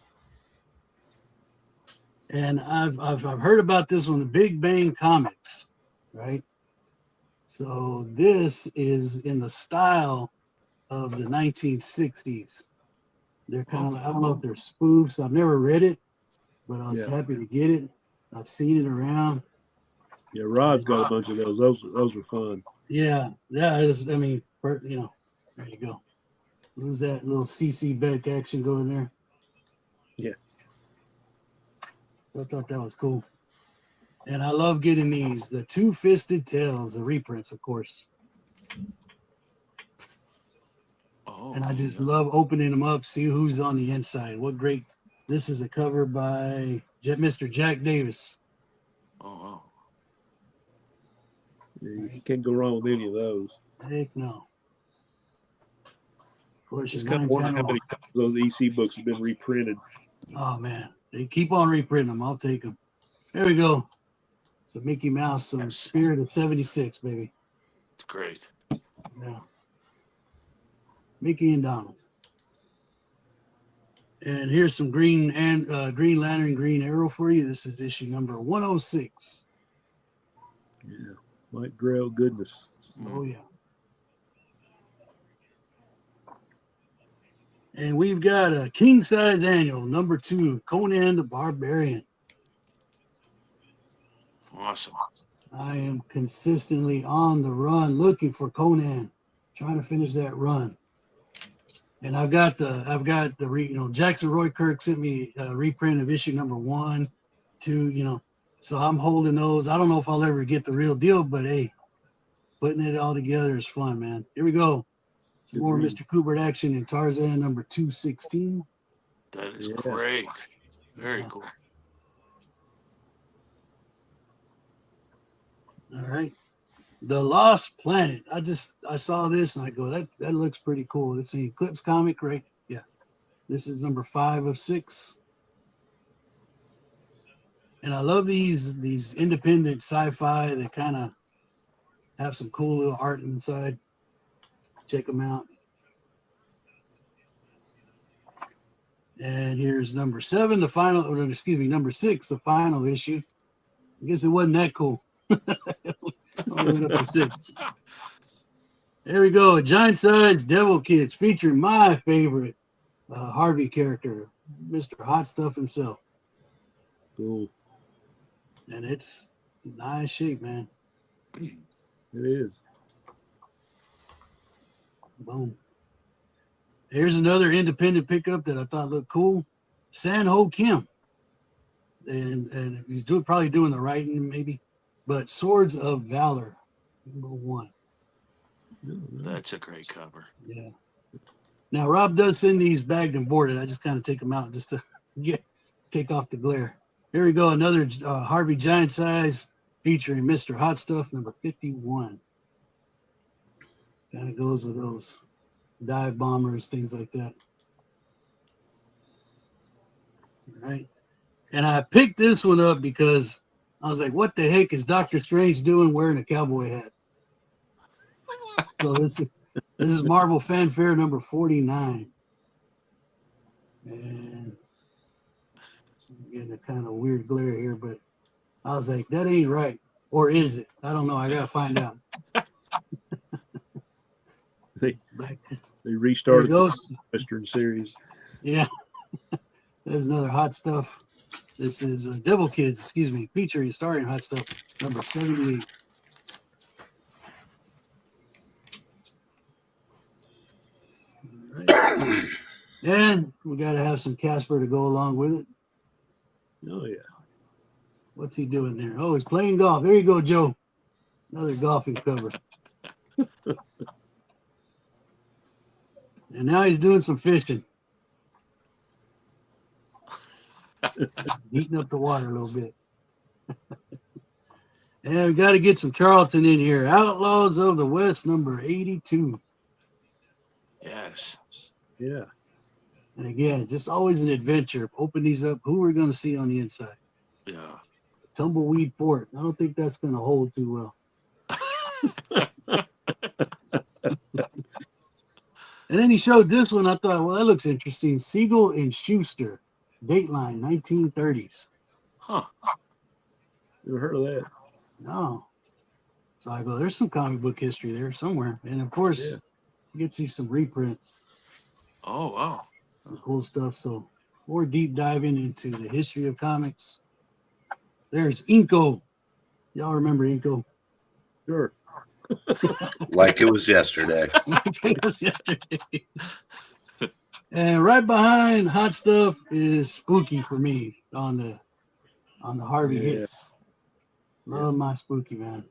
And I've heard about this one, the Big Bang Comics, right? So this is in the style of the 1960s. They're kind of, I don't know if they're spoofs. I've never read it, but I was happy to get it. I've seen it around. Yeah, Rod's got a bunch of those. Those were fun. Yeah. There you go. Who's that little CC Beck action going there? Yeah. So I thought that was cool. And I love getting these, the Two-Fisted Tales, the reprints, of course. Oh, And I just love opening them up, see who's on the inside. What great. This is a cover by Mr. Jack Davis. Oh, wow. Yeah, you can't go wrong with any of those. Heck no. Of course, Just your kind of wonder how 9-channel. many times those EC books have been reprinted. Oh, man. They keep on reprinting them. I'll take them. There we go. It's a Mickey Mouse, some Spirit of 76, baby. It's great. Yeah. Mickey and Donald. And here's some Green Lantern, Green Arrow for you. This is issue number 106. Yeah. Mike Grell goodness. Oh, yeah. And we've got a king size annual, number 2, Conan the Barbarian. Awesome. I am consistently on the run looking for Conan, trying to finish that run. And I've got Jackson Roy Kirk sent me a reprint of issue number 1, 2, so I'm holding those. I don't know if I'll ever get the real deal, but hey, putting it all together is fun, man. Here we go. Some more Mr. Kubert action in Tarzan number 216. That is great. Very cool. All right. The Lost Planet. I saw this and I go, that looks pretty cool. It's an Eclipse comic, right? Yeah. This is number 5 of 6. And I love these independent sci-fi that kind of have some cool little art inside. Check them out. And here's number 7, number 6, the final issue. I guess it wasn't that cool. Only went up to 6. There we go. Giant Size Devil Kids featuring my favorite Harvey character, Mr. Hot Stuff himself. Cool. And it's in nice shape, man. It is. Boom. Here's another independent pickup that I thought looked cool. San-Ho Kim. And he's probably doing the writing, maybe. But Swords of Valor, #1. That's a great cover. Yeah. Now, Rob does send these bagged and boarded. I just kind of take them out just to take off the glare. Here we go. Another Harvey Giant Size featuring Mr. Hot Stuff, number 51. Kind of goes with those dive bombers, things like that. All right. And I picked this one up because I was like, what the heck is Doctor Strange doing wearing a cowboy hat? So this is Marvel Fanfare number 49. And I'm getting a kind of weird glare here, but I was like, that ain't right. Or is it? I don't know. I got to find out. They There restarted it goes. the Western series. Yeah. There's another Hot Stuff. This is Devil Kids, featuring starring Hot Stuff, number 78. All right. And we got to have some Casper to go along with it. Oh, yeah. What's he doing there? Oh, he's playing golf. There you go, Joe. Another golfing cover. And now he's doing some fishing. Heating up the water a little bit. And we got to get some Charlton in here. Outlaws of the West, number 82. Yes. Yeah. And again, just always an adventure. Open these up. Who we're going to see on the inside? Yeah. Tumbleweed Fort. I don't think that's going to hold too well. And then he showed this one. I thought, well, that looks interesting. Siegel and Schuster, Dateline, 1930s. Huh. Never heard of that. No. So I go, there's some comic book history there somewhere. And of course, it gets you some reprints. Oh, wow. Some cool stuff. So more deep diving into the history of comics. There's Inco. Y'all remember Inco? Sure. Like it was yesterday. It was yesterday. And right behind Hot Stuff is Spooky for me on the Harvey hits. Love my Spooky, man.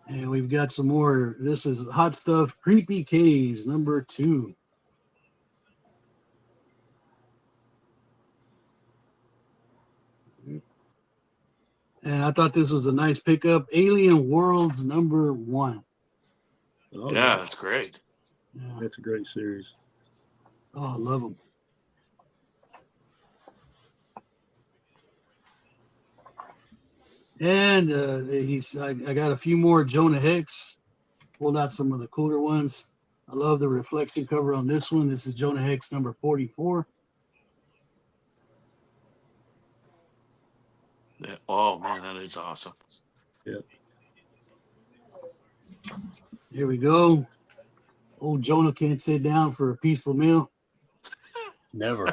And we've got some more. This is Hot Stuff Creepy Caves, number 2. And I thought this was a nice pickup. Alien Worlds, number 1. Oh, Yeah, that's great. Yeah. That's a great series. Oh, I love them. And I got a few more Jonah Hex. Pulled out some of the cooler ones. I love the reflection cover on this one. This is Jonah Hex number 44. Yeah. Oh, man, that is awesome. Yeah. Here we go. Old Jonah can't sit down for a peaceful meal. Never.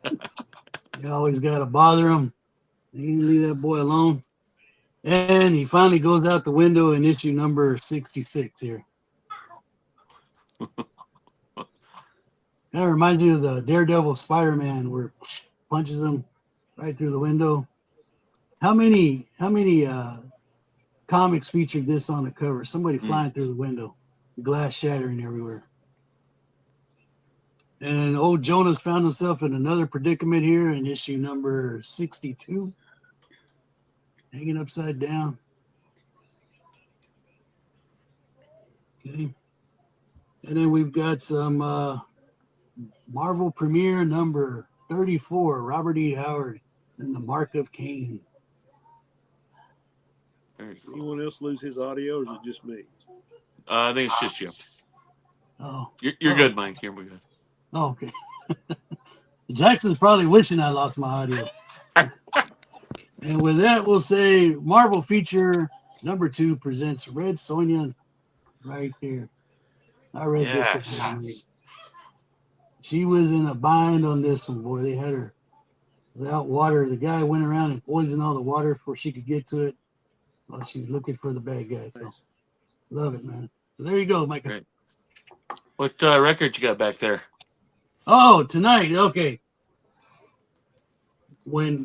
You always got to bother him. You can leave that boy alone. And he finally goes out the window in issue number 66 here. That reminds me of the Daredevil Spider-Man where it punches him right through the window. How many comics featured this on the cover? Somebody flying through the window, glass shattering everywhere. And old Jonas found himself in another predicament here in issue number 62. Hanging upside down. Okay. And then we've got some Marvel Premiere number 34, Robert E. Howard and the Mark of Cain. Very cool. Anyone else lose his audio, or is it just me? I think it's just you. Oh, You're good, Mike. Here we go. oh okay. Jackson's probably wishing I lost my audio. And with that, we'll say Marvel feature number 2 presents Red Sonja right there. I read this one. She was in a bind on this one, boy. They had her without water. The guy went around and poisoned all the water before she could get to it while she was looking for the bad guy. So love it, man. So there you go, Mike. Great. What record you got back there? Oh, tonight. Okay. When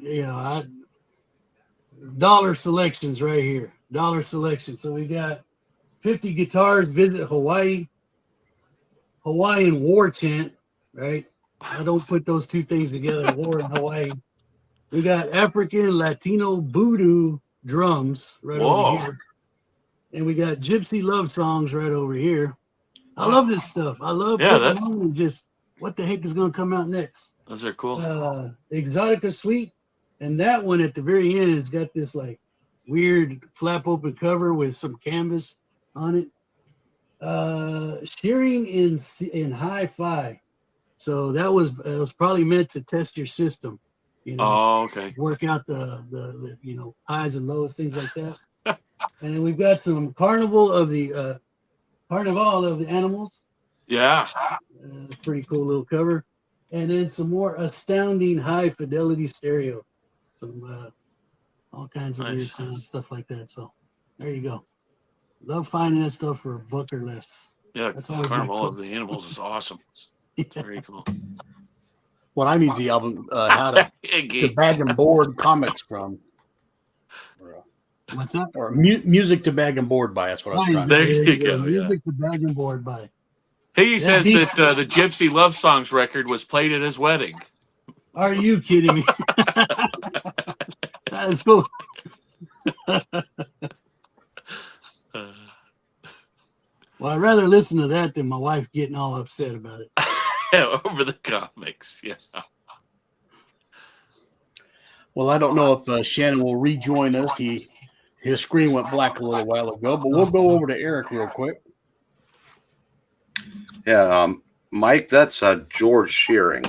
dollar selections right here. Dollar selection. So we got 50 guitars visit Hawaii. Hawaiian war chant, right? I don't put those two things together. War in Hawaii. We got African Latino voodoo drums right over Whoa. here. And we got gypsy love songs right over here. I Wow. love this stuff. I love Yeah, putting on and just what the heck is going to come out next. Those are cool. Exotica Suite. And that one at the very end has got this like weird flap open cover with some canvas on it. Shearing in hi-fi. So it was probably meant to test your system, Oh, okay. work out the highs and lows, things like that. And then we've got some Carnival of the Animals. Yeah. Pretty cool little cover. And then some more astounding high fidelity stereo. Some all kinds of weird Nice. sounds, stuff like that. So there you go. Love finding that stuff for a buck or less. Yeah. That's always my Carnival of quest. the Animals is awesome. Very cool. Well, I need the album how to Iggy. bag and board comics from. What's that? Or music to bag and board by. That's what I was trying to There you go, Music to bag and board by. He says He's- that the Gypsy Love Songs record was played at his wedding. Are you kidding me? That is cool. Well, I'd rather listen to that than my wife getting all upset about it. Over the comics. Yeah. Well, I don't know if Shannon will rejoin us. His screen went black a little while ago, but we'll go over to Eric real quick. Yeah, Mike, that's George Shearing.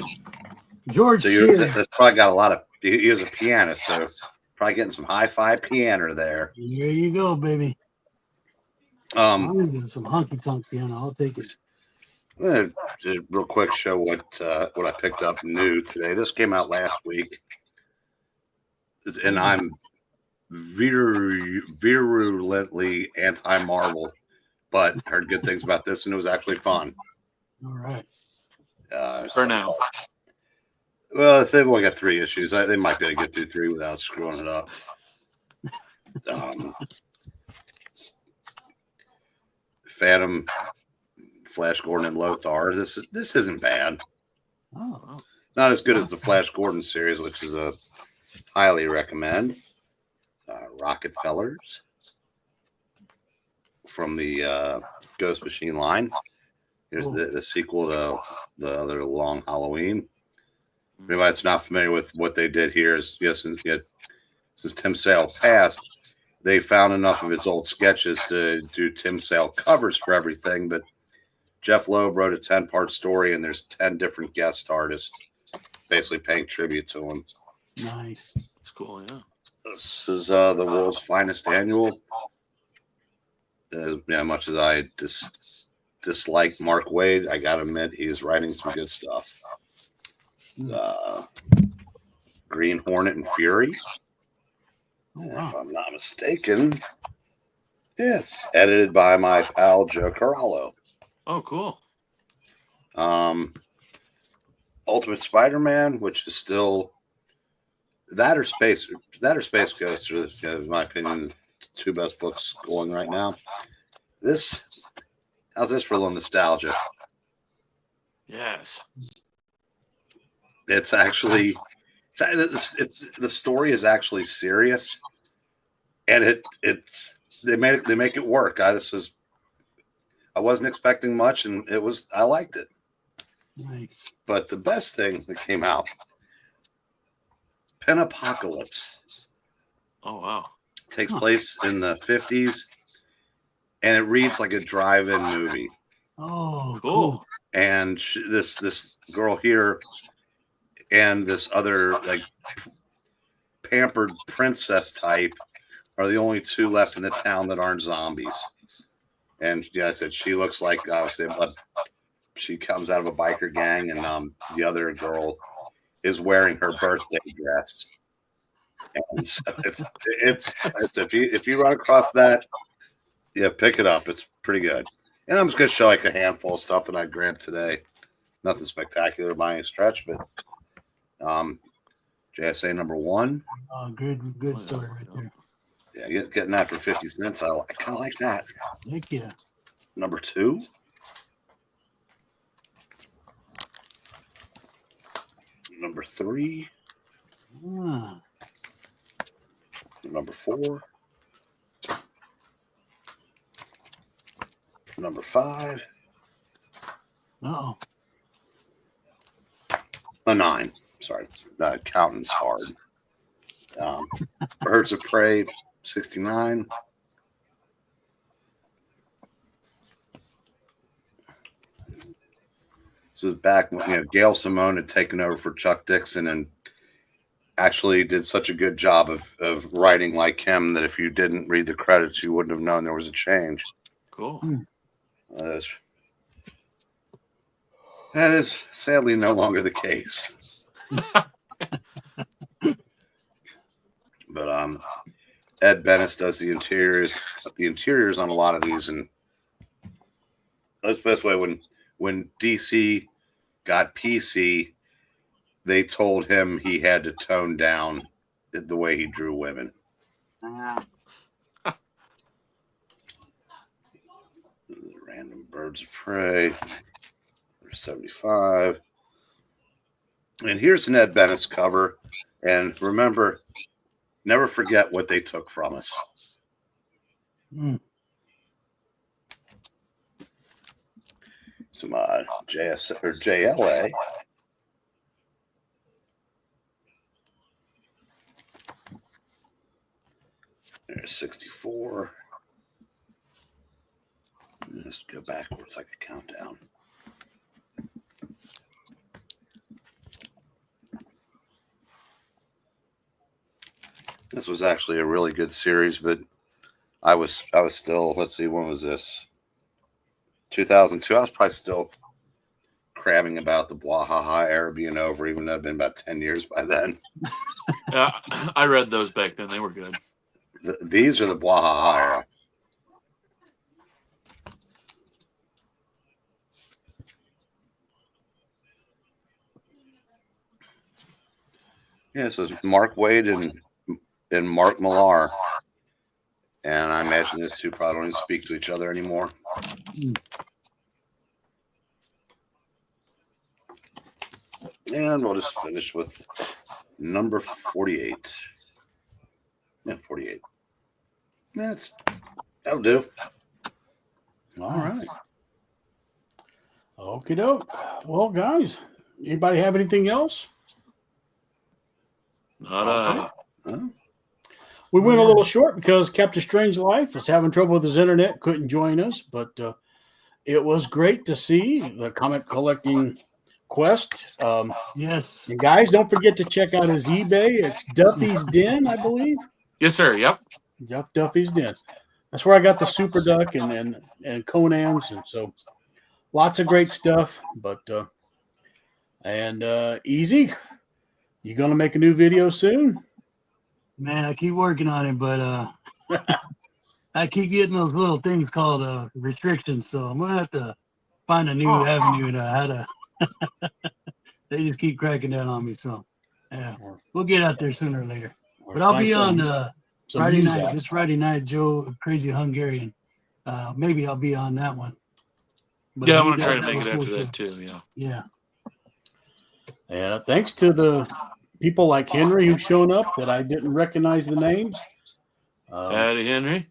George So Shearing. that's probably got a lot of. He was a pianist, so probably getting some hi-fi piano there. There you go, baby. Um, Some honky tonk piano. I'll take it. I'm gonna do a real quick show what I picked up new today. This came out last week, and I'm virulently anti-Marvel, but heard good things about this, and it was actually fun. All right. For now. Well, if they've only got 3 issues, they might be able to get through 3 without screwing it up. Phantom, Flash Gordon, and Lothar. This isn't bad. Oh, Not as good as the Flash Gordon series, which is a highly recommend. Rockefellers from the Ghost Machine line. Here's the sequel to the other Long Halloween. Anybody that's not familiar with what they did here is, since Tim Sale passed, they found enough of his old sketches to do Tim Sale covers for everything. But Jeff Loeb wrote a 10-part story, and there's 10 different guest artists basically paying tribute to him. nice. It's cool, yeah. This is the world's finest annual. Much as I dislike Mark Waid, I gotta admit he's writing some good stuff. Green Hornet and Fury. Oh, If wow. I'm not mistaken, yes, edited by my pal Joe Corallo. Oh, cool. Ultimate Spider-Man, which is still that or Space Ghost are, in my opinion, the 2 best books going right now. How's this for a little nostalgia? Yes. It's actually the story is actually serious, and they make it work. I wasn't expecting much, and I liked it. Nice. But the best thing that came out, Pentapocalypse, Oh, wow. takes place in the 50s, and it reads like a drive-in movie. Oh, Cool. And this girl here and this other like pampered princess type are the only 2 left in the town that aren't zombies. And I said she looks like obviously she comes out of a biker gang, and the other girl is wearing her birthday dress. And so it's if you run across that, pick it up. It's pretty good. And I'm just gonna show like a handful of stuff that I grabbed today. nothing spectacular by any stretch, but JSA number 1. Oh, good story right there. Yeah, getting that for 50 cents. I kind of like that. Heck yeah. Number 2. Number 3. Ah. Number 4. Number 5. Uh-oh. A 9. Sorry, counting's hard. Birds of Prey, 69. This was back when Gail Simone had taken over for Chuck Dixon and actually did such a good job of writing like him that if you didn't read the credits, you wouldn't have known there was a change. Cool. That is sadly no longer the case. But Ed Bennis does the interiors on a lot of these, and that's the best way. When DC got PC, they told him he had to tone down the way he drew women. Random Birds of Prey. There's 75. And here's an Ed Bennis cover. And remember, never forget what they took from us. Some JS or JLA. There's 64. Just go backwards like a countdown. This was actually a really good series, but I was still, let's see, when was this? 2002. I was probably still crabbing about the Bwahaha era being over, even though it'd been about 10 years by then. Yeah, I read those back then. They were good. These are the Bwahaha era. Yeah, this is Mark Waid and Mark Millar. And I imagine these two probably don't even speak to each other anymore. And we'll just finish with number 48. Yeah, 48. That'll do. All right. Okie doke. Well, guys, anybody have anything else? Not I. We went a little short because Captain Strange Life was having trouble with his internet, couldn't join us, but it was great to see the comic collecting quest. Yes. And guys, don't forget to check out his eBay. It's Duffy's Den, I believe. Yes, sir. Yep. Duffy's Den. That's where I got the Super Duck and Conan's, and so lots of great stuff. But Easy, you gonna make a new video soon? Man, I keep working on it, but I keep getting those little things called restrictions. So I'm gonna have to find a new avenue to how to. They just keep cracking down on me. So yeah, we'll get out there sooner or later. But I'll be on Friday night. This Friday night, Joe Crazy Hungarian. Maybe I'll be on that one. But yeah, I'm gonna try to make it after that too. Yeah. Yeah. Yeah. Thanks to the people like Henry who've shown up that I didn't recognize the names. Howdy, Henry.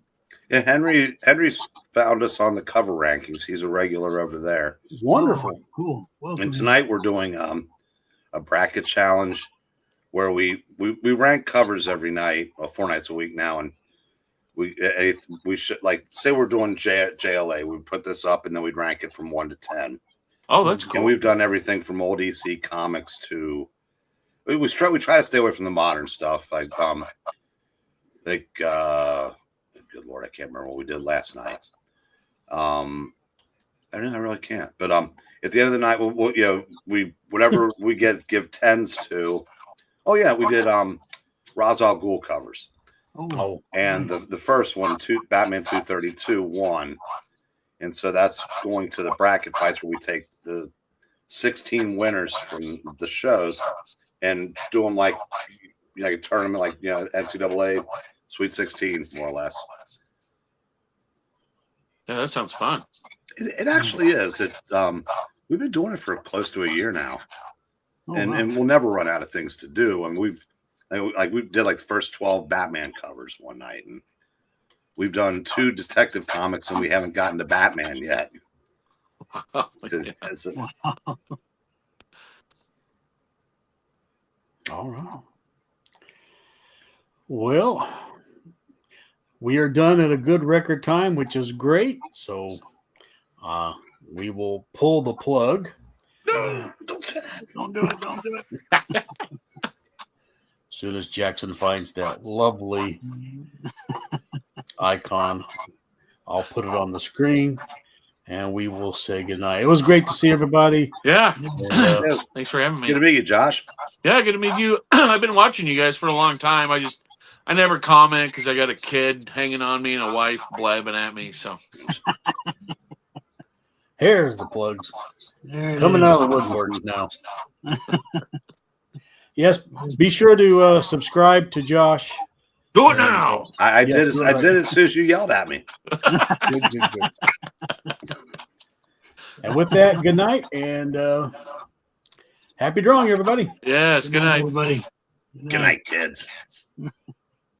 Yeah, Henry's found us on the cover rankings. He's a regular over there. Wonderful. Oh, cool. Welcome. And tonight we're doing a bracket challenge where we rank covers every night, 4 nights a week now, and we should, like, say we're doing JLA, we put this up and then we'd rank it from 1 to 10. Oh, that's cool. And we've done everything from old EC comics to we try to stay away from the modern stuff. Like good Lord, I can't remember what we did last night. I really can't. But at the end of the night, we whatever we give 10s to. Oh yeah, we did Ra's al Ghul covers. Oh, and the first one, Batman 232 won, and so that's going to the bracket fights where we take the 16 winners from the shows and do them like a tournament, like NCAA Sweet 16, more or less. Yeah, that sounds fun. It actually is. We've been doing it for close to a year now, Oh, and wow. and we'll never run out of things to do. I mean, we did like the first 12 Batman covers one night, and we've done 2 Detective Comics, and we haven't gotten to Batman yet. Yeah. All right. Well, we are done at a good record time, which is great. So we will pull the plug. No, don't say that. Don't do it. Don't do it. As soon as Jackson finds that lovely icon, I'll put it on the screen and we will say goodnight. It was great to see everybody. Yeah. And, Thanks for having me. Good to meet you, Josh. Yeah, good to meet you. I've been watching you guys for a long time. I never comment because I got a kid hanging on me and a wife blabbing at me. So here's the plugs There it coming is. out of the woodworks now. Yes, be sure to subscribe to Josh. do it now. I Yeah, did it. I right. did it as soon as you yelled at me. Good. And with that, good night and happy drawing, everybody. Yes. Good night. everybody. Good night, kids.